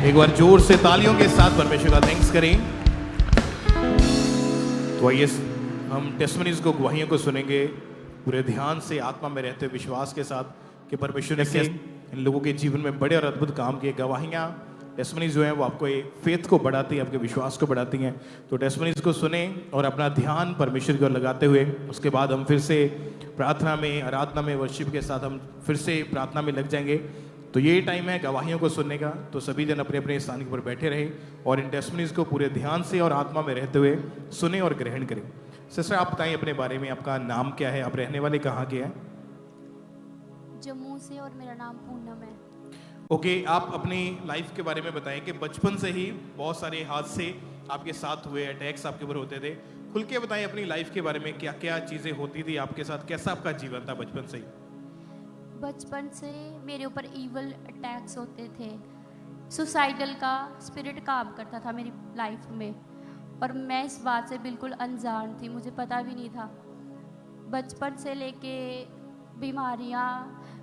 एक बार जोर से तालियों के साथ परमेश्वर का थैंक्स करें। तो आइए हम टेस्टमनीज को, गवाहियों को सुनेंगे पूरे ध्यान से, आत्मा में रहते हुए विश्वास के साथ कि परमेश्वर ने कैसे इन लोगों के जीवन में बड़े और अद्भुत काम किए। गवाहियाँ, टेस्टमनीज जो हैं वो आपको एक फेथ को बढ़ाती हैं, आपके विश्वास को बढ़ाती हैं। तो टेस्टमनीज को सुने और अपना ध्यान परमेश्वर की ओर लगाते हुए उसके बाद हम फिर से प्रार्थना में, आराधना में, वर्शिप के साथ हम फिर से प्रार्थना में लग जाएंगे। तो ये टाइम है गवाहियों को सुनने का। तो सभी जन अपने अपने स्थान पर बैठे रहे और इन टेस्टमनीज को पूरे ध्यान से और आत्मा में रहते हुए सुने और ग्रहण करें। सिस्टर, आप बताएं अपने बारे में, आपका नाम क्या है, आप रहने वाले कहाँ के हैं? जम्मू से, और मेरा नाम पूनम है। ओके, आप अपनी लाइफ के बारे में बताएं कि बचपन से ही बहुत सारे हादसे आपके साथ हुए, अटैक्स आपके ऊपर होते थे। खुल के बताएं अपनी लाइफ के बारे में, क्या क्या चीज़ें होती थी आपके साथ, कैसा आपका जीवन था बचपन से ही? बचपन से मेरे ऊपर ईवल अटैक्स होते थे। सुसाइडल का स्पिरिट काम करता था मेरी लाइफ में, और मैं इस बात से बिल्कुल अनजान थी, मुझे पता भी नहीं था। बचपन से लेके बीमारियाँ,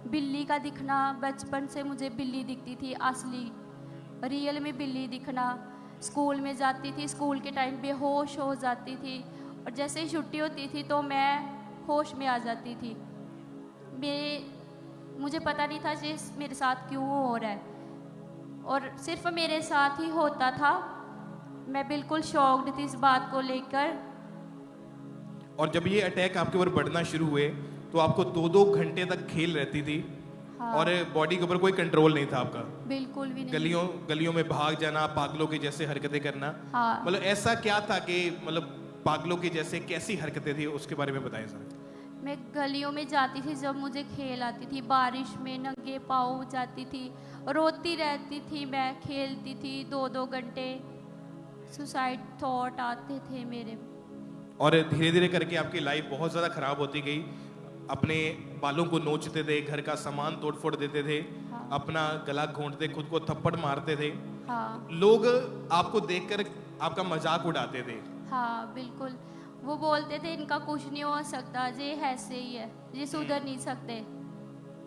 बिल्ली का दिखना, बचपन से मुझे बिल्ली दिखती थी असली, रियल में बिल्ली दिखना। स्कूल में जाती थी, स्कूल के टाइम बेहोश हो जाती थी, और जैसे ही छुट्टी होती थी तो मैं होश में आ जाती थी। मुझे पता नहीं था ये मेरे साथ क्यों हो रहा है, और सिर्फ मेरे साथ ही होता था। मैं बिल्कुल शॉक्ड थी इस बात को लेकर। और जब ये अटैक आपके ऊपर बढ़ना शुरू हुए तो आपको 2-2 घंटे तक खेल रहती थी। हाँ। और बॉडी के ऊपर कोई कंट्रोल नहीं था आपका। बिल्कुल भी नहीं। गलियों में भाग जाना, पागलों के जैसे हरकतें करना। हाँ। मतलब ऐसा क्या था कि मतलब पागलों के जैसे कैसी हरकतें थी, उसके बारे में बताएं सर। मैं गलियों में जाती थी, जब मुझे खेल आती थी, बारिश में नंगे पाँव जाती थी, रोती रहती थी, मैं खेलती थी 2-2 घंटे। सुसाइड थॉट आते थे मेरे। और धीरे धीरे करके आपकी लाइफ बहुत ज़्यादा खराब होती गई। अपने बालों को नोचते थे, घर का सामान तोड़ फोड़ देते थे। हाँ। अपना गला घोंटते, खुद को थप्पड़ मारते थे। हाँ। लोग आपको देखकर आपका मजाक उड़ाते थे। हाँ बिल्कुल, वो बोलते थे इनका कुछ नहीं हो सकता, ये ऐसे ही है, ये सुधर नहीं सकते।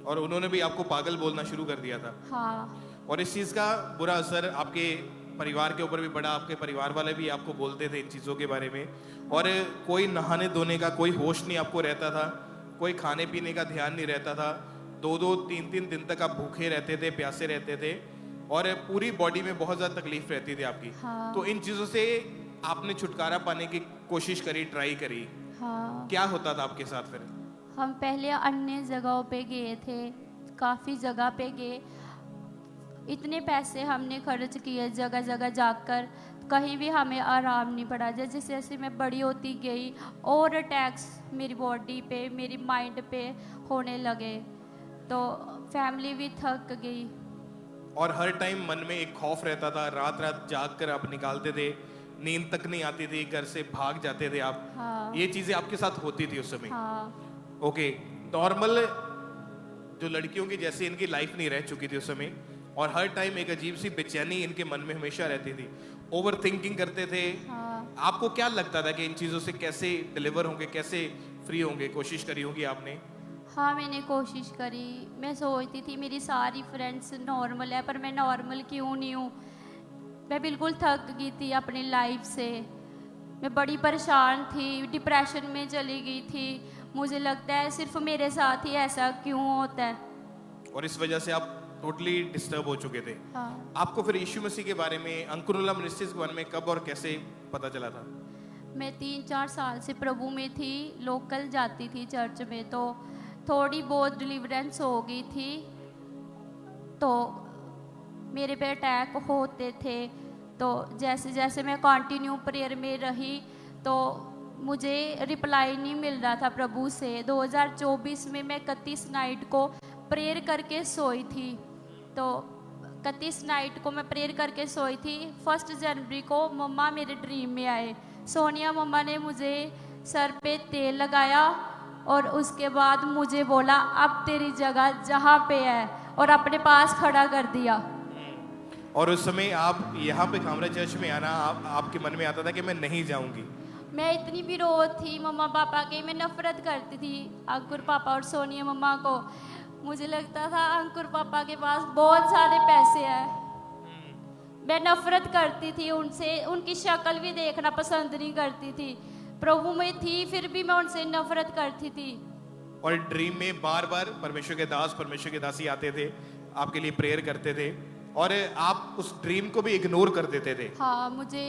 और उन्होंने भी आपको पागल बोलना शुरू कर दिया था। हाँ। और इस चीज़ का बुरा असर आपके परिवार के ऊपर भी पड़ा। आपके परिवार वाले भी आपको बोलते थे इन चीज़ों के बारे में। और कोई नहाने धोने का कोई होश नहीं आपको रहता था, कोई खाने पीने का ध्यान नहीं रहता था। 2-2, 3-3 दिन तक आप भूखे रहते थे, प्यासे रहते थे, और पूरी बॉडी में बहुत ज़्यादा तकलीफ रहती थी आपकी। हाँ। तो इन चीज़ों से आपने छुटकारा पाने की कोशिश करी, ट्राई करी। हाँ। क्या होता था आपके साथ फिर? हम पहले अन्य जगहों पे गए थे, काफ़ी जगह पे गए, इतने पैसे हमने खर्च किए जगह जगह जाकर, कहीं भी हमें आराम नहीं पड़ा। जैसे जैसे मैं बड़ी होती गई और अटैक्स मेरी बॉडी पे, मेरी माइंड पे होने लगे, तो फैमिली भी थक गई। और हर टाइम मन में एक खौफ रहता था, रात रात जाग कर आप निकालते थे, नींद तक नहीं आती थी, घर से भाग जाते थे आप। हाँ। ये चीजें आपके साथ होती थी उस समय? हाँ। ओके। नॉर्मल जो लड़कियों की जैसी इनकी लाइफ नहीं रह चुकी थी उस समय, और हर टाइम एक अजीब सी बेचैनी इनके मन में हमेशा रहती थी। ओवर थिंकिंग करते थे। हाँ। आपको क्या लगता था कि इन चीजों से कैसे डिलीवर होंगे, कैसे फ्री होंगे? कोशिश करी होगी आपने? हाँ मैंने कोशिश करी। मैं सोचती थी मेरी सारी फ्रेंड्स नॉर्मल है, पर मैं नॉर्मल क्यों नहीं हूँ। मैं बिल्कुल थक गई थी अपनी लाइफ से, मैं बड़ी परेशान थी, डिप्रेशन में चली गई थी। मुझे लगता है सिर्फ मेरे साथ ही ऐसा क्यों होता है। और इस वजह से आप टोटली डिस्टर्ब हो चुके थे। हाँ। आपको फिर यीशु मसीह के बारे में, अंकुरला मिनिस्ट्रीज के बारे में कब और कैसे पता चला था? मैं 3-4 साल से प्रभु में थी, लोकल जाती थी चर्च में, तो थोड़ी बहुत डिलीवरेंस हो गई थी। तो मेरे पे अटैक होते थे, तो जैसे जैसे मैं कंटिन्यू प्रेयर में रही तो मुझे रिप्लाई नहीं मिल रहा था प्रभु से। 2024 में मैं 31 नाइट को प्रेयर करके सोई थी, तो 31 नाइट को मैं प्रेयर करके सोई थी। 1 जनवरी को मम्मा मेरे ड्रीम में आए। सोनिया मम्मा ने मुझे सर पे तेल लगाया और उसके बाद मुझे बोला अब तेरी जगह जहाँ पे है, और अपने पास खड़ा कर दिया। और उस समय आप यहाँ पे खामरा चर्च में आना, आपके मन में आता था कि मैं नहीं जाऊंगी? मैं इतनी विरोध थी मम्मा पापा के, मैं नफरत करती थी अंकुर पापा और सोनिया मम्मा को। मुझे लगता था अंकुर पापा के पास बहुत सारे पैसे हैं, मैं नफरत करती थी उनसे, उनकी शक्ल भी देखना पसंद नहीं करती थी। प्रभु में थी फिर भी मैं उनसे नफरत करती थी। और ड्रीम में बार बार परमेश्वर के दास, परमेश्वर के दासी आते थे, आपके लिए प्रेयर करते थे और आप उस ड्रीम को भी इग्नोर कर देते थे। हाँ, मुझे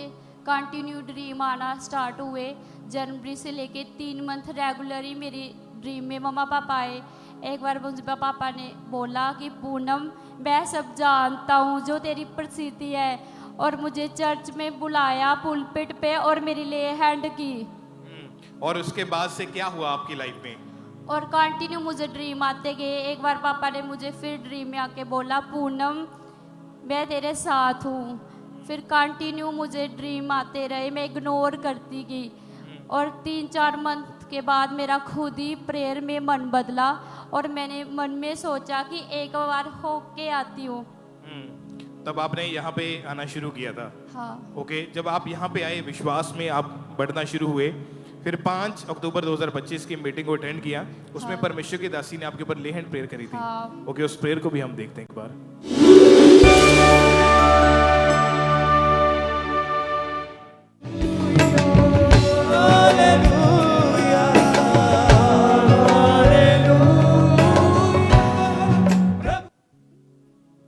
कंटिन्यू ड्रीम आना स्टार्ट हुए। जनवरी से लेके 3 मंथ रेगुलरली मेरी ड्रीम में मम्मा पापा आए। एक बार मुझे पापा ने बोला कि पूनम मैं सब जानता हूँ जो तेरी परिस्थिति है, और मुझे चर्च में बुलाया पुलपिट पे और मेरे लिए हैंड की। और उसके बाद से क्या हुआ आपकी लाइफ में? और कंटिन्यू मुझे ड्रीम आते गए। एक बार पापा ने मुझे फिर ड्रीम में आके बोला पूनम मैं तेरे साथ हूँ। फिर कंटिन्यू मुझे ड्रीम आते रहे, मैं इग्नोर करती गई। और 3-4 मंथ के बाद मेरा खुद ही प्रेयर में मन बदला और मैंने मन में सोचा कि एक बार होके आती हूँ। तब आपने यहाँ पे आना शुरू किया था। हाँ। ओके, जब आप यहाँ पे आए, विश्वास में आप बढ़ना शुरू हुए, फिर 5 अक्टूबर 2025 की मीटिंग को अटेंड किया, उसमें हाँ। परमेश्वर की दासी ने आपके ऊपर ले हैंड प्रेयर करी थी। हाँ। ओके, उस प्रेयर को भी हम देखते हैं एक बार।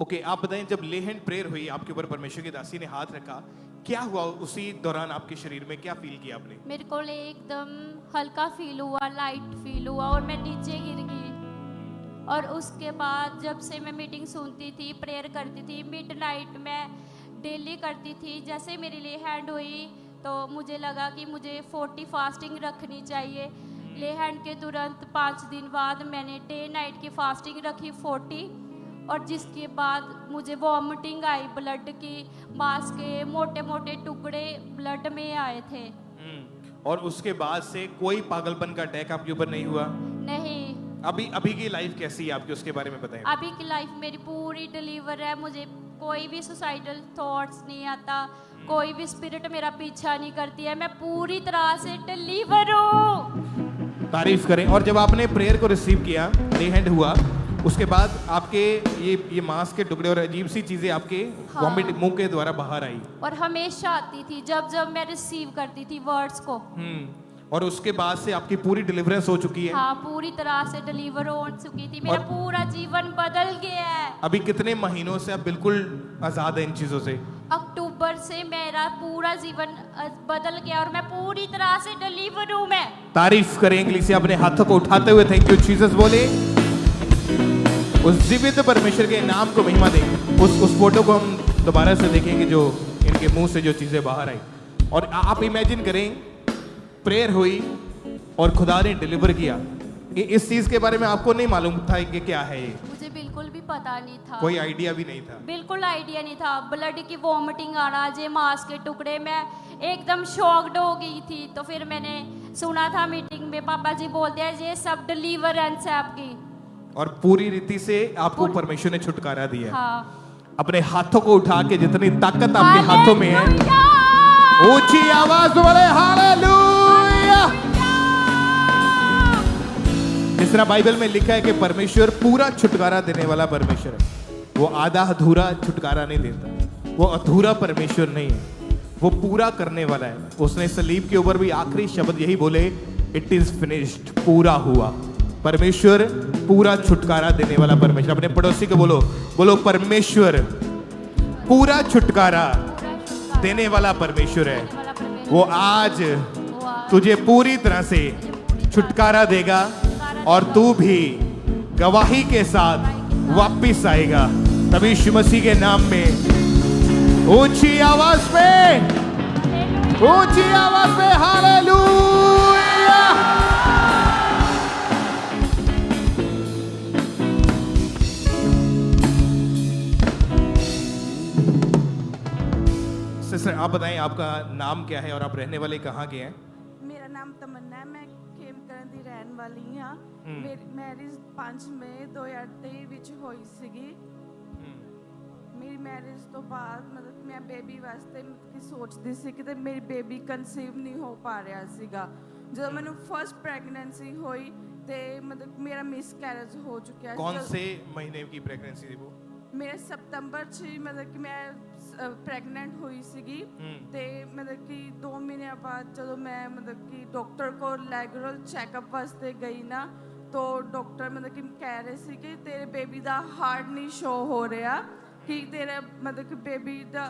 ओके, आप बताएं, जब ले हैंड प्रेयर हुई आपके ऊपर, परमेश्वर की दासी ने हाथ रखा, क्या हुआ उसी दौरान? आपके शरीर में क्या फील किया आपने? मेरे को एकदम हल्का फील हुआ, लाइट फील हुआ और मैं नीचे गिर गई। और उसके बाद जब से मैं मीटिंग सुनती थी, प्रेयर करती थी, मिडनाइट मैं डेली करती थी। जैसे मेरे लिए हैंड हुई तो मुझे लगा कि मुझे 40 फास्टिंग रखनी चाहिए। ले हैंड के तुरंत 5 दिन बाद मैंने डे नाइट की फास्टिंग रखी 40, और जिसके बाद मुझे वॉमिटिंग आई, ब्लड की, मांस के मोटे मोटे टुकड़े ब्लड में आए थे। और उसके बाद से कोई पागलपन का अटैक आपके ऊपर नहीं हुआ? नहीं। अभी की लाइफ कैसी है आपकी, उसके बारे में बताएं। अभी की लाइफ मेरी पूरी डिलीवर है। मुझे कोई भी सुसाइडल थॉट्स नहीं आता, कोई भी स्पिरिट मेरा पीछा नहीं करती है। मैं पूरी तरह से डिलीवर हूँ। तारीफ करें। और जब आपने प्रेयर को रिसीव किया, ले हैंड हुआ, उसके बाद आपके ये मांस के टुकड़े और अजीब सी चीजें आपके वॉमिट मुंह के द्वारा बाहर आई, और हमेशा आती थी जब जब मैं रिसीव करती थी वर्ड्स को। और उसके बाद से आपकी पूरी डिलीवरेंस हो चुकी है। हाँ, पूरी तरह से डिलीवर हो चुकी थी। मेरा पूरा जीवन बदल गया है। अभी कितने महीनों से आप बिल्कुल आजाद हैं इन चीजों से? अक्टूबर से मेरा पूरा जीवन बदल गया और मैं पूरी तरह से डिलीवर हूँ। मैं तारीफ करें इंग्लिश से, अपने हाथों को उठाते हुए थैंक यू जीसस बोले। उस जीवित परमेश्वर के नाम को महिमा दें। उस फोटो को हम दोबारा से देखेंगे जो इनके मुंह से जो चीजें बाहर आई। और आप इमेजिन करें, प्रेयर हुई और खुदा ने डिलीवर किया। इस चीज के बारे में आपको नहीं मालूम था कि क्या है ये? मुझे बिल्कुल भी पता नहीं था, कोई आइडिया भी नहीं था। बिल्कुल आइडिया नहीं था। ब्लड की वॉमिटिंग आना, जे मांस के टुकड़े, मैं एकदम शॉक्ड हो गई थी। तो फिर मैंने सुना था मीटिंग में, पापा जी बोलते हैं ये सब डिलीवरेंस है आपकी, और पूरी रीति से आपको परमेश्वर ने छुटकारा दिया। हाँ। अपने हाथों को उठा के, जितनी ताकत आपके हाथों में है, ऊंची आवाज वाले हालेलुया। जिस तरह बाइबल में लिखा है कि परमेश्वर पूरा छुटकारा देने वाला परमेश्वर है। वो आधा अधूरा छुटकारा नहीं देता, वो अधूरा परमेश्वर नहीं है, वो पूरा करने वाला है। उसने सलीब के ऊपर भी आखिरी शब्द यही बोले, इट इज फिनिश्ड, पूरा हुआ। परमेश्वर पूरा छुटकारा देने वाला परमेश्वर। अपने पड़ोसी को बोलो, बोलो परमेश्वर पूरा छुटकारा देने वाला परमेश्वर है। वो आज तुझे पूरी तरह से छुटकारा देगा और तू भी गवाही के साथ वापिस आएगा। तभी यीशु मसीह के नाम में ऊंची आवाज में, ऊंची आवाज में हालेलुया। सिस्टर, आप बताएं आपका नाम क्या है और आप रहने वाले कहाँ के हैं? मेरा नाम तमन्ना है, मैं खेमकਰਨ ਦੀ ਰਹਿਣ ਵਾਲੀ ਹਾਂ। ਮੇਰੀ ਮੈਰਿਜ 5 ਮਈ 2023 ਵਿੱਚ ਹੋਈ ਸੀਗੀ। ਮੇਰੀ ਮੈਰਿਜ ਤੋਂ ਬਾਅਦ ਮਤਲਬ ਮੈਂ ਬੇਬੀ ਵਾਸਤੇ ਕਿ ਸੋਚਦੀ ਸੀ ਕਿ ਮੇਰੀ ਬੇਬੀ ਕਨਸੀਵ ਨਹੀਂ ਹੋ ਪਾ ਰਿਹਾ ਸੀਗਾ। ਜਦੋਂ ਮੈਨੂੰ ਫਰਸਟ ਪ੍ਰੈਗਨੈਂਸੀ ਹੋਈ ਤੇ ਮਤਲਬ ਮੇਰਾ ਮਿਸਕੈਰੇਜ ਹੋ ਚੁੱਕਿਆ ਸੀ। कौन से महीने की प्रेगनेंसी थी वो? ਮੇਰੇ ਸਤੰਬਰ 'ਚ ਹੀ ਮਤਲਬ ਕਿ ਮੈਂ ਪ੍ਰੈਗਨੈਂਟ ਹੋਈ ਸੀਗੀ ਤੇ ਮਤਲਬ ਕਿ 2 ਮਹੀਨਿਆਂ ਬਾਅਦ ਜਦੋਂ ਮੈਂ ਮਤਲਬ ਕਿ ਡਾਕਟਰ ਕੋਲ ਰੈਗੂਲਰ ਚੈੱਕਅਪ ਵਾਸਤੇ ਗਈ ਨਾ तो डॉक्टर मतलब कि कह रहे थे कि तेरे बेबी ਦਾ ਹਾਰਟ ਨਹੀਂ ਸ਼ੋ ਹੋ ਰਿਹਾ ਕਿ ਤੇਰਾ ਮਤਲਬ ਕਿ ਬੇਬੀ ਦਾ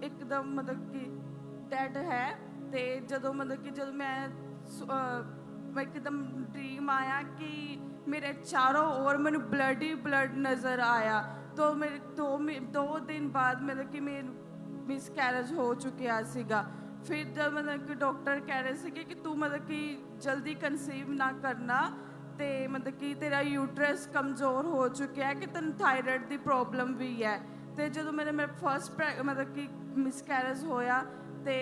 ਇੱਕਦਮ ਮਤਲਬ ਕਿ ਡੈਡ ਹੈ ਤੇ ਜਦੋਂ ਮਤਲਬ ਕਿ ਜਦੋਂ ਮੈਂ ਇੱਕਦਮ ਡ੍ਰੀਮ ਆਇਆ ਕਿ ਮੇਰੇ ਚਾरों ओर ਮੈਨੂੰ ਬਲੱਡ ਹੀ ਬਲੱਡ ਨਜ਼ਰ ਆਇਆ तो ਮੇਰੇ 2 ਦਿਨ ਬਾਅਦ ਮਤਲਬ ਕਿ ਮੈਨੂੰ ਮਿਸਕੈਰੇਜ ਹੋ ਚੁੱਕਿਆ ਸੀਗਾ ਫਿਰ ਜਦ ਮਤਲਬ ਕਿ ਡਾਕਟਰ ਕਹਿ ਰਹੇ ਸੀ ਕਿ ਤੂੰ ਮਤਲਬ ਕਿ ਜਲਦੀ ਕਨਸੀਵ ਨਾ ਕਰਨਾ ਤੇ ਮਤਲਬ ਕਿ ਤੇਰਾ ਯੂਟਰਸ ਕਮਜ਼ੋਰ ਹੋ ਚੁੱਕਿਆ ਹੈ ਕਿ ਤੈਨੂੰ ਥਾਇਰਾਇਡ ਦੀ ਪ੍ਰੋਬਲਮ ਵੀ ਹੈ ਤੇ ਜਦੋਂ ਮੇਰਾ ਫਸਟ ਮਤਲਬ ਕਿ ਮਿਸਕੈਰੇਜ ਹੋਇਆ ਤੇ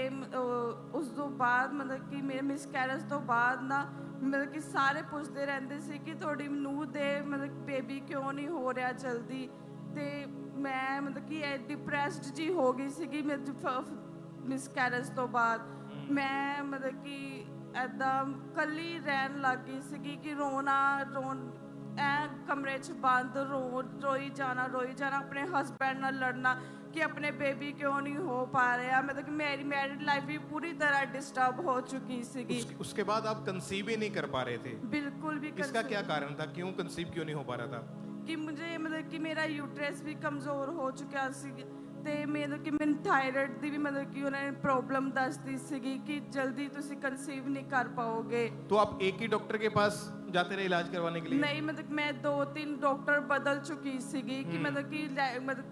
ਉਸ ਤੋਂ ਬਾਅਦ ਮਤਲਬ ਕਿ ਮੇਰੇ ਮਿਸਕੈਰੇਜ ਤੋਂ ਬਾਅਦ ਨਾ ਮਤਲਬ ਕਿ ਸਾਰੇ ਪੁੱਛਦੇ ਰਹਿੰਦੇ ਸੀ ਕਿ ਤੁਹਾਡੀ ਨੂੰਹ ਦੇ ਮਤਲਬ ਬੇਬੀ ਕਿਉਂ ਨਹੀਂ ਹੋ ਰਿਹਾ ਜਲਦੀ ਤੇ ਮੈਂ ਮਤਲਬ ਕਿ ਡਿਪਰੈਸਡ ਜੀ ਹੋ ਗਈ ਸੀਗੀ ਮੇਰੇ ਮਿਸਕੈਰੇਜ ਤੋਂ ਬਾਅਦ ਮੈਂ ਮਤਲਬ ਕਿ ਇੱਦਾਂ ਇਕੱਲੀ ਰਹਿਣ ਲੱਗ ਗਈ ਸੀਗੀ ਕਿ ਰੋਣ ਐ ਕਮਰੇ 'ਚ ਬੰਦ ਰੋਈ ਜਾਣਾ ਆਪਣੇ ਹਸਬੈਂਡ ਨਾਲ ਲੜਨਾ कि अपने बेबी क्यों नहीं हो पा रहा मतलब कि मेरी मैरिड लाइफ भी पूरी तरह डिस्टर्ब हो चुकी सी उसके बाद आप कंसीव ही नहीं कर पा रहे थे बिल्कुल भी इसका क्या कारण था क्यों कंसीव क्यों नहीं हो पा रहा था कि मुझे मतलब कि मेरा यूट्रस भी कमज़ोर हो चुका सी ਤੇ ਮੈਨੂੰ ਕਿ ਮੈਨੂੰ ਥਾਇਰਾਇਡ ਦੀ ਵੀ ਮਤਲਬ ਕਿ ਉਹਨਾਂ ਨੇ ਪ੍ਰੋਬਲਮ ਦੱਸਦੀ ਸੀਗੀ ਕਿ ਜਲਦੀ ਤੁਸੀਂ ਕਨਸੀਵ ਨਹੀਂ ਕਰ ਪਾਓਗੇ तो आप एक ही डॉक्टर के पास जाते रहे इलाज करवाने के लिए नहीं मतलब मैं 2-3 ਡਾਕਟਰ ਬਦਲ ਚੁੱਕੀ ਸੀਗੀ ਕਿ ਮਤਲਬ ਕਿ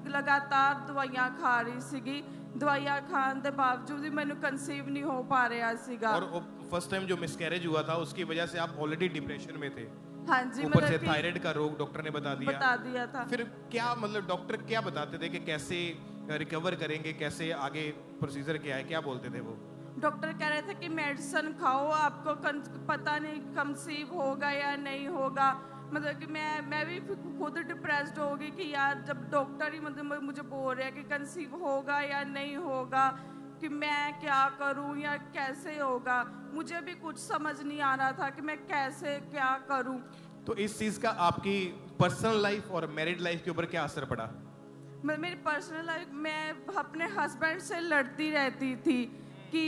ਲਗਾਤਾਰ ਦਵਾਈਆਂ ਖਾ ਰਹੀ ਸੀਗੀ ਦਵਾਈਆਂ ਖਾਣ ਦੇ ਬਾਵਜੂਦ ਵੀ ਮੈਨੂੰ ਕਨਸੀਵ ਨਹੀਂ ਹੋ ਪਾ ਰਿਹਾ ਸੀਗਾ और फर्स्ट टाइम जो मिसकैरेज हुआ था उसकी वजह से आप ऑलरेडी डिप्रेशन में थे हाँ जी ऊपर से मतलब कि थायराइड का रोग डॉक्टर ने बता दिया था फिर क्या मतलब डॉक्टर क्या बताते थे कि कैसे रिकवर करेंगे कैसे आगे प्रोसीजर क्या है क्या बोलते थे वो डॉक्टर कह रहे थे कि मेडिसिन खाओ आपको पता नहीं कंसीव होगा या नहीं होगा मतलब कि मैं भी खुद डिप्रेस्ड हो गई कि यार जब डॉक्टर ही मतलब मुझे बोल रहे हैं कि कंसीव होगा या नहीं होगा कि मैं क्या करूं या कैसे होगा मुझे भी कुछ समझ नहीं आ रहा था कि मैं कैसे क्या करूं तो इस चीज का आपकी पर्सनल लाइफ और मैरिड लाइफ के ऊपर क्या असर पड़ा मेरी पर्सनल लाइफ मैं अपने हस्बैंड से लड़ती रहती थी कि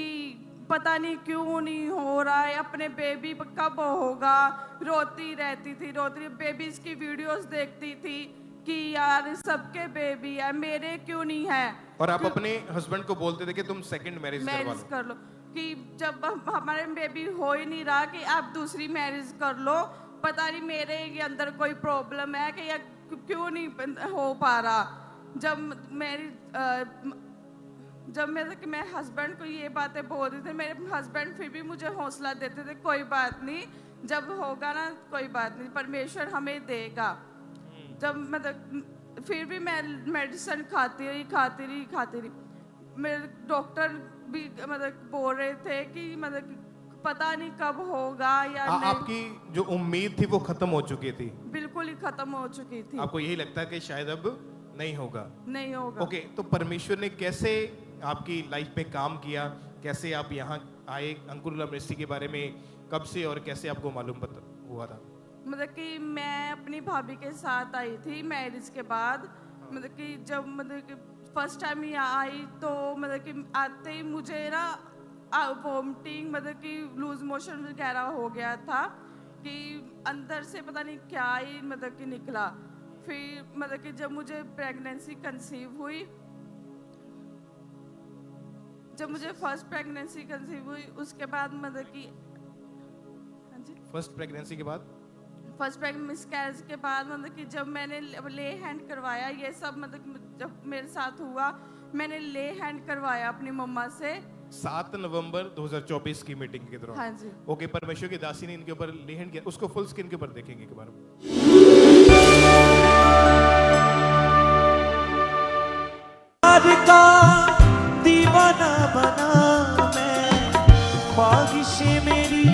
पता नहीं क्यों नहीं हो रहा है अपने बेबी कब होगा रोती रहती थी बेबीज की वीडियोस देखती थी कि यार सबके बेबी है मेरे क्यों नहीं है और आप अपने हस्बैंड को बोलते थे कि तुम सेकंड मैरिज कर लो कि जब हमारे बेबी हो ही नहीं रहा कि आप दूसरी मैरिज कर लो पता नहीं मेरे अंदर कोई प्रॉब्लम है कि या क्यों नहीं हो पा रहा जब मैं हस्बैंड को ये बातें बोल रही थी मेरे हस्बैंड फिर भी मुझे हौसला देते थे कोई बात नहीं जब होगा ना कोई बात नहीं परमेश्वर हमें देगा जब मतलब फिर भी मैं मेडिसिन खाती रही मेरे डॉक्टर भी मतलब बोल रहे थे कि मतलब पता नहीं कब होगा या नहीं आपकी जो उम्मीद थी वो खत्म हो चुकी थी बिल्कुल ही खत्म हो चुकी थी आपको यही लगता है कि शायद अब नहीं होगा ओके तो परमेश्वर ने कैसे आपकी लाइफ में काम किया कैसे आप यहाँ आए अंकुर मिनिस्ट्री के बारे में कब से और कैसे आपको मालूम हुआ था मतलब कि मैं अपनी भाभी के साथ आई थी मैरिज के बाद मतलब कि जब मतलब कि फर्स्ट टाइम यहाँ आई तो मतलब कि आते ही मुझे ना वोमिटिंग मतलब कि लूज मोशन वगैरह हो गया था कि अंदर से पता नहीं क्या ही मतलब कि निकला फिर मतलब कि जब मुझे प्रेगनेंसी कंसीव हुई जब मुझे फर्स्ट प्रेगनेंसी कंसीव हुई उसके बाद मतलब कि हाँ जी फर्स्ट प्रेगनेंसी के बाद फर्स्ट मिसकैरेज के बाद मतलब कि जब मैंने ले हैंड करवाया ये सब मतलब जब मेरे साथ हुआ मैंने ले हैंड करवाया अपनी मम्मा से 7 नवंबर 2024 की मीटिंग के दौरान हाँ जी ओके परमेश्वर की दासी ने इनके ऊपर ले हैंड किया उसको फुल स्क्रीन के ऊपर देखेंगे एक बार का दीवाना बना मैं ख्वाहिशें मेरी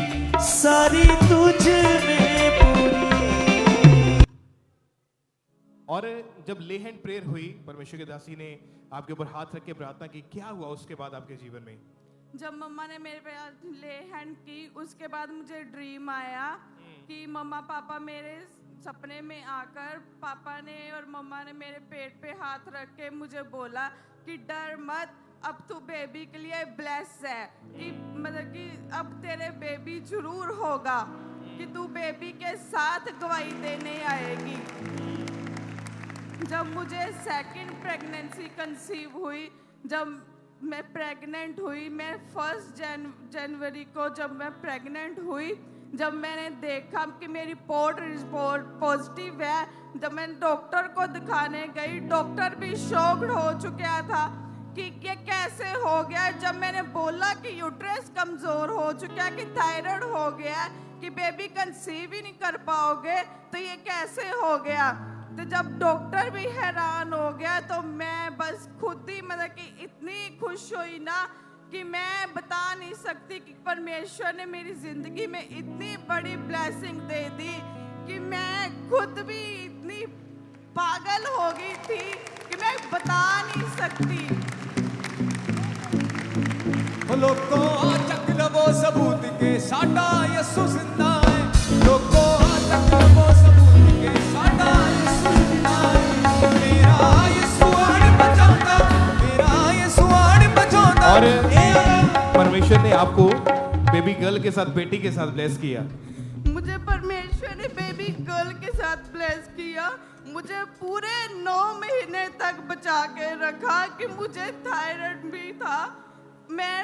सारी तुझ में पूरी और जब ले हैंड प्रेयर हुई परमेश्वर की दासी ने आपके ऊपर हाथ रख के प्रार्थना की क्या हुआ उसके बाद आपके जीवन में जब मम्मा ने मेरे पे ले हैंड की उसके बाद मुझे ड्रीम आया कि मम्मा पापा मेरे सपने में आकर पापा ने और मम्मा ने मेरे पेट पे हाथ रख के मुझे बोला कि डर मत, अब तू बेबी के लिए ब्लेस है, कि मतलब कि अब तेरे बेबी जरूर होगा, कि तू बेबी के साथ गवाही देने आएगी। जब मुझे सेकंड प्रेगनेंसी कंसीव हुई, जब मैं प्रेग्नेंट हुई, मैं 1 जनवरी को जब मैं प्रेग्नेंट हुई, जब मैंने देखा कि मेरी रिपोर्ट पॉजिटिव है, जब मैं डॉक्टर को दिखाने गई, डॉक्टर भी शॉक्ड हो चुका था कि ये कैसे हो गया। जब मैंने बोला कि यूट्रस कमज़ोर हो चुका, कि थायराइड हो गया, कि बेबी कंसीव ही नहीं कर पाओगे, तो ये कैसे हो गया। तो जब डॉक्टर भी हैरान हो गया, तो मैं बस खुद ही मतलब कि इतनी खुश हुई ना कि मैं बता नहीं सकती कि परमेश्वर ने मेरी ज़िंदगी में इतनी बड़ी ब्लेसिंग दे दी कि मैं खुद भी इतनी पागल हो गई थी कि मैं बता नहीं सकती। लोगों चक लवो सबूत के साडा यसु जिंदा है, लोगों चक लवो सबूत के साडा यसु जिंदा है, मेरा यसु आड़ बजाता, मेरा यसु आड़ बजाता। और परमेश्वर ने आपको बेबी गर्ल के साथ, बेटी के साथ ब्लेस किया। मुझे परमेश्वर ने बेबी गर्ल के साथ ब्लेस किया। मुझे पूरे 9 महीने तक बचा के रखा कि मुझे थायराइड भी था। मैं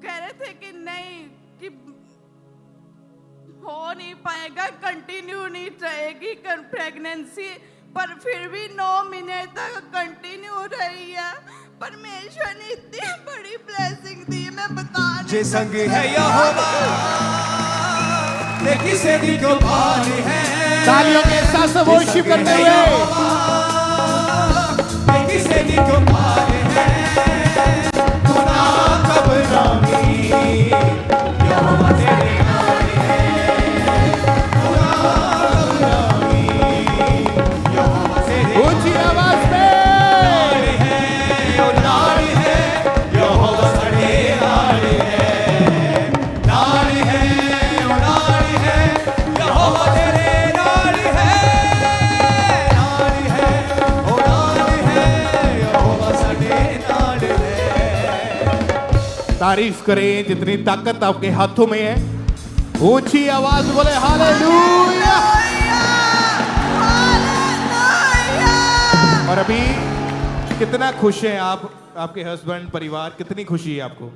कह रहे थे कि नहीं, कि हो नहीं पाएगा, कंटिन्यू नहीं रहेगी प्रेगनेंसी, पर फिर भी 9 महीने तक कंटिन्यू रही है। परमेश्वर ने इतनी बड़ी ब्लेसिंग दी, मैं बता नहीं जे संग है यहोवा, ते किसे दी क्यों भाल है। तालियों के साथ सब वर्शिप करते हुए, ते किसे दी क्यों भाल है, तू ना घबरावी, यहोवा तेरे नाल है, तू ना घबरावी, यहोवा तेरे ऊंची आवाज में तारीफ करें जितनी ताकत आपके हाथों में है। ऊंची आवाज बोले हालेलुया। और अभी कितना खुश हैं आप, आपके हस्बैंड, परिवार, कितनी खुशी है आपको?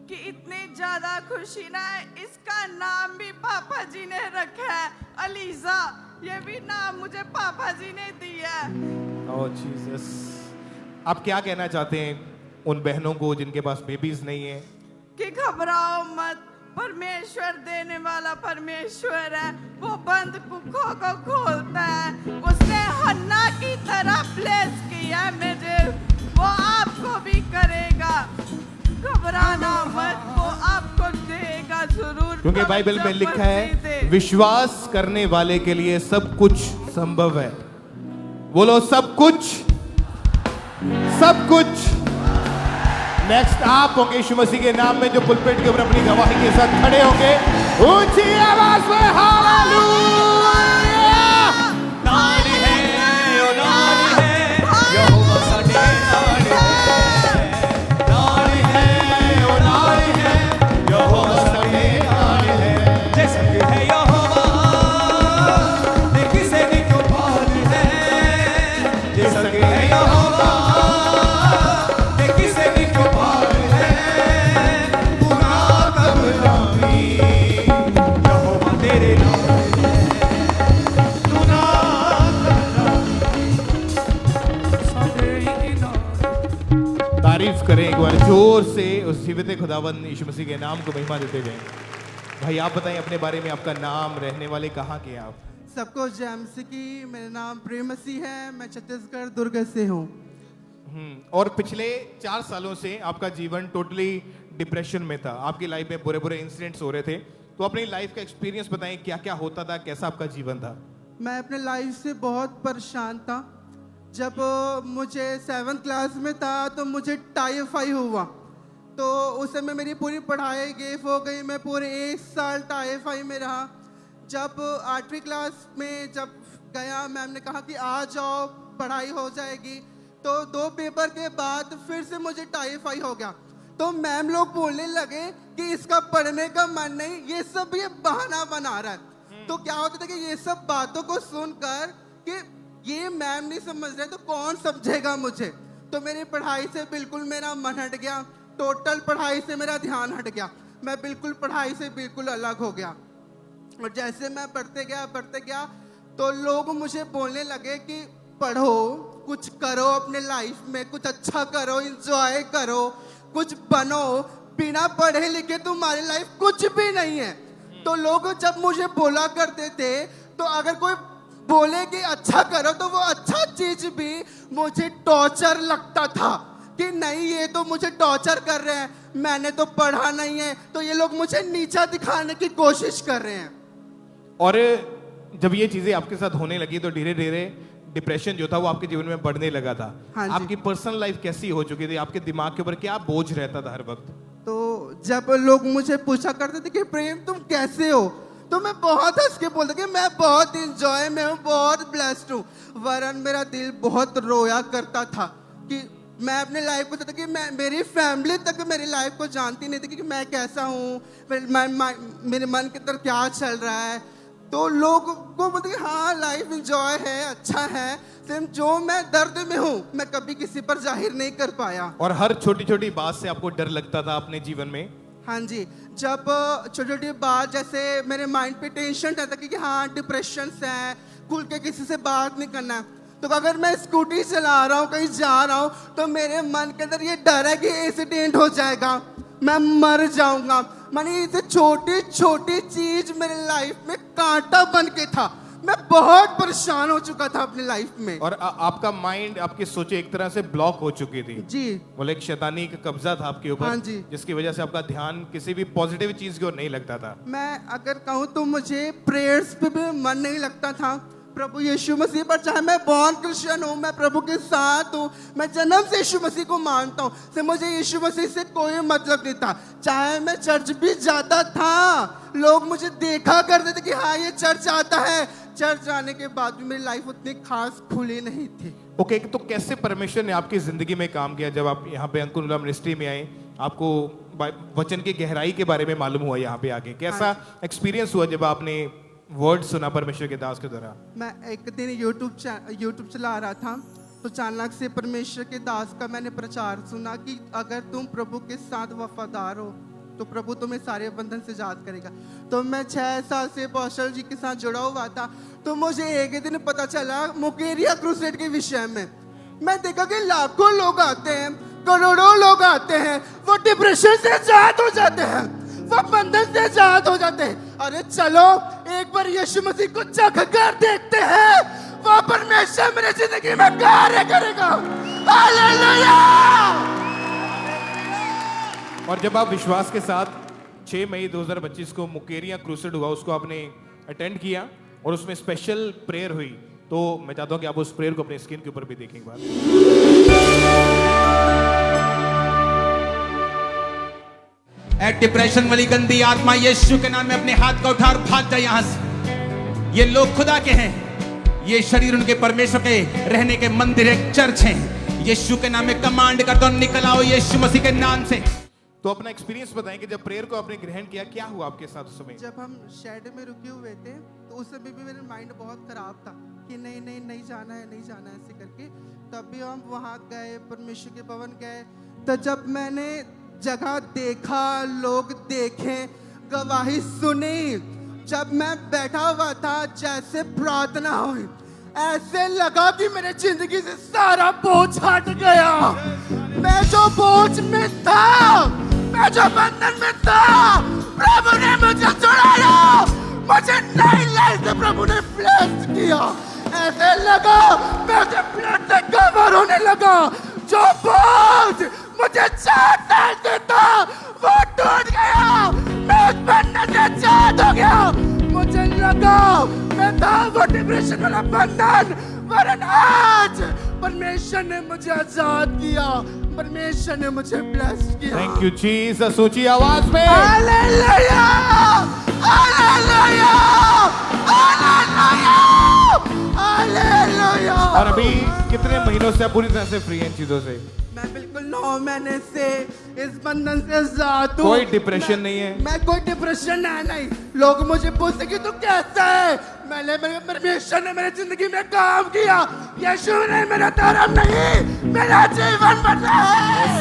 कि इतनी ज्यादा खुशी ना, इसका नाम भी पापा जी ने रखा है, अलीजा। ये भी नाम मुझे पापा जी ने दिया है। ओह जीसस। आप क्या कहना चाहते हैं उन बहनों को जिनके पास बेबीज नहीं है? कि घबराओ मत, परमेश्वर देने वाला परमेश्वर है। वो बंद कुखों को खोलता है। उसने हन्ना की तरह ब्लेस किया मुझे, वो आपको भी करेगा। घबराना मत, वो आपको देगा जरूर। क्योंकि बाइबल में लिखा है विश्वास करने वाले के लिए सब कुछ संभव है। बोलो सब कुछ, सब कुछ। नेक्स्ट आप होंगे यीशु मसीह के नाम में जो पुलपिट के ऊपर अपनी गवाही के साथ खड़े होंगे। ऊंची आवाज में हालेलुया। नाल है, ओ नाल है, यहोवा साडे नाल है, नाल है, ओ नाल है, यहोवा साडे नाल है। जे संग है यहोवा, ते किसे दी क्यों भाल है। जे संग है यहोवा, ते किसे दी क्यों भाल है। तू ना घबरावी, यहोवा तेरे नाल है, तू ना तारीफ करें एक बार जोर से उस जीवित खुदावंद यीशु मसीह के नाम को महिमा देते हुए। भाई आप बताएं अपने बारे में, आपका नाम, रहने वाले कहाँ के हैं आप? सबको जय मसीह की। मेरा नाम प्रेम मसीह है, मैं छत्तीसगढ़ दुर्ग से हूँ। और पिछले 4 सालों से आपका जीवन टोटली डिप्रेशन में था। आपकी लाइफ में बुरे बुरे इंसिडेंट्स हो रहे थे। तो अपनी लाइफ का एक्सपीरियंस बताएं, क्या क्या होता था, कैसा आपका जीवन था? मैं अपने लाइफ से बहुत परेशान था। जब मुझे 7th क्लास में था तो मुझे टाइफाइड हुआ, तो उस समय मेरी पूरी पढ़ाई गेफ हो गई। मैं पूरे 1 साल टाइफाइड में रहा। जब 8वीं क्लास में जब गया, मैम ने कहा कि आ जाओ पढ़ाई हो जाएगी, तो 2 पेपर के बाद फिर से मुझे टाइफाई हो गया। तो मैम लोग बोलने लगे कि इसका पढ़ने का मन नहीं, ये सब ये बहाना बना रहा है। तो क्या होता था कि ये सब बातों को सुनकर कि ये मैम नहीं समझ रहे तो कौन समझेगा मुझे, तो मेरी पढ़ाई से बिल्कुल मेरा मन हट गया, टोटल पढ़ाई से मेरा ध्यान हट गया, मैं बिल्कुल पढ़ाई से बिल्कुल अलग हो गया। और जैसे मैं पढ़ते गया तो लोग मुझे बोलने लगे कि पढ़ो, कुछ करो अपने लाइफ में, कुछ अच्छा करो, एंजॉय करो, कुछ बनो, बिना पढ़े लिखे तुम्हारी लाइफ कुछ भी नहीं है। तो लोग जब मुझे बोला करते थे, तो अगर कोई बोले कि अच्छा करो तो वो अच्छा चीज भी मुझे टॉर्चर लगता था कि नहीं ये तो मुझे टॉर्चर कर रहे हैं, मैंने तो पढ़ा नहीं है, तो ये लोग मुझे नीचा दिखाने की कोशिश कर रहे हैं। और जब ये चीजें आपके साथ होने लगी तो धीरे धीरे डिप्रेशन जो था वो आपके जीवन में बढ़ने लगा था। हाँ जी। आपकी पर्सनल लाइफ कैसी हो चुकी थी? आपके दिमाग के ऊपर क्या बोझ रहता था हर वक्त? तो जब लोग मुझे पूछा करते थे कि प्रेम तुम कैसे हो, तो मैं बहुत हंस के बोलता कि मैं बहुत इंजॉय में हूँ, बहुत ब्लेस्ड हूँ। वरन मेरा दिल बहुत रोया करता था कि मैं अपने लाइफ को चाहता कि मैं, मेरी फैमिली तक मेरी लाइफ को जानती नहीं थी कि मैं कैसा हूँ, मेरे मन के अंदर क्या चल रहा है। तो लोग को बोलते कि हाँ लाइफ इंजॉय है, अच्छा है, सिर्फ जो मैं दर्द में हूँ मैं कभी किसी पर जाहिर नहीं कर पाया। और हर छोटी छोटी बात से आपको डर लगता था अपने जीवन में? हाँ जी, जब छोटी छोटी बात, जैसे मेरे माइंड पे टेंशन रहता कि हाँ डिप्रेशन है, खुल के किसी से बात नहीं करना। तो अगर मैं स्कूटी चला रहा हूँ, कहीं जा रहा हूँ, तो मेरे मन के अंदर ये डर है कि एक्सीडेंट हो जाएगा, मैं मर जाऊंगा। मानी इसे छोटी छोटी चीज मेरे लाइफ में कांटा बन के था, मैं बहुत परेशान हो चुका था अपनी लाइफ में। और आपका माइंड, आपकी सोचे एक तरह से ब्लॉक हो चुकी थी जी। बोले एक शैतानी का कब्जा था आपके ऊपर। हाँ जी। जिसकी वजह से आपका ध्यान किसी भी पॉजिटिव चीज की ओर नहीं लगता था। मैं अगर कहूँ तो मुझे प्रेयर्स पे भी मन नहीं लगता था प्रभु यीशु मसीह पर। चाहे मैं बॉर्न क्रिश्चियन हूँ, मैं प्रभु के साथ हूँ, मैं जन्म से यीशु मसीह को मानता हूँ, से मुझे यीशु मसीह से कोई मतलब नहीं था। चाहे मैं चर्च भी जाता था, लोग मुझे देखा करते थे कि हाँ ये चर्च आता है, चर्च जाने के बाद भी मेरी लाइफ उतनी खास खुली नहीं थी। ओके, तो कैसे परमेश्वर ने आपकी जिंदगी में काम किया? जब आप यहाँ पे अंकुर मिनिस्ट्री में आए, आपको वचन की गहराई के बारे में मालूम हुआ यहाँ पे आके, कैसा एक्सपीरियंस हुआ जब आपने वर्ड सुना परमेश्वर के दास के द्वारा? मैं एक दिन यूट्यूब चला रहा था, तो अचानक से परमेश्वर के दास का मैंने प्रचार सुना कि अगर तुम प्रभु के साथ वफादार हो तो प्रभु तुम्हें सारे बंधन से आजाद करेगा। तो मैं 6 साल से पौशल जी के साथ जुड़ा हुआ था, तो मुझे एक दिन पता चला मुकेरिया क्रूसेड के विषय में। मैं देखा कि लाखों लोग आते हैं, करोड़ों लोग आते हैं, वो डिप्रेशन से आजाद हो जाते हैं, वो बंधन से आजाद हो जाते हैं। अरे चलो एक बार यीशु मसीह को चख कर देखते हैं, वो परमेश्वर मेरी जिंदगी में कार्य करेगा। हालेलुया। और जब आप विश्वास के साथ 6 मई 2025 को मुकेरिया क्रूसेड हुआ, उसको आपने अटेंड किया और उसमें स्पेशल प्रेयर हुई, तो मैं चाहता हूं कि आप उस प्रेयर को अपने स्क्रीन के ऊपर भी देखें एक बार। डिप्रेशन वाली गंदी आत्मा यीशु के नाम में अपने हाथ का उठा और भाग जा यहाँ से। ये लोग खुदा के हैं, ये शरीर उनके परमेश्वर के रहने के मंदिर, एक चर्च है। यीशु के नाम में कमांड कर दो, निकल आओ यीशु मसीह के नाम से। तो अपना एक्सपीरियंस बताएं कि जब प्रेयर को आपने ग्रहण किया, क्या हुआ आपके साथ उस समय? जब हम शेड में रुके हुए थे, तो उस समय भी मेरा माइंड बहुत खराब था कि नहीं जाना है, नहीं जाना है ऐसे करके। तब भी हम वहाँ गए, परमेश्वर के भवन गए। तो जब मैंने जगह देखा, लोग देखे, गवाही सुनी, जब मैं बैठा हुआ था, जैसे प्रार्थना हुई, ऐसे लगा कि मेरे जिंदगी से सारा बोझ हट गया। मैं जो बोझ में था, मैं जो बंधन में था, प्रभु ने मुझे छुड़ाया, मुझे नई लाइफ से प्रभु ने ब्लेस किया। ऐसे लगा मैं उसे ब्लड से कवर होने लगा। जो बोझ मुझे 4 साल से था, वो टूट गया। मैं उस बंधन से आजाद हो गया। मुझे लगा मैं था वो डिप्रेशन वाला बंधन, वरन आज परमेश्वर ने मुझे आजाद किया, परमेश्वर ने मुझे ब्लेस किया। Thank you Jesus. ऊंची आवाज में हालेलुया। Hallelujah hallelujah hallelujah. और अभी कितने महीनों से आप पूरी तरह से फ्री हैं इन चीजों से? मैं बिल्कुल 9 महीने से इस बंधन से आजाद हूँ। कोई डिप्रेशन नहीं है? मैं कोई डिप्रेशन है नहीं। लोग मुझे पूछते कि तू कैसा है, मैंने मेरे परमेश्वर ने मेरी जिंदगी में काम किया। यीशु ने मेरा धर्म नहीं, मेरा जीवन बदला है।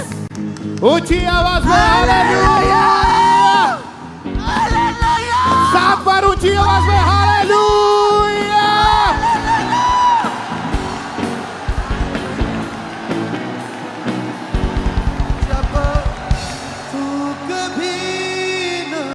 ऊंची आवाज में हालेलुया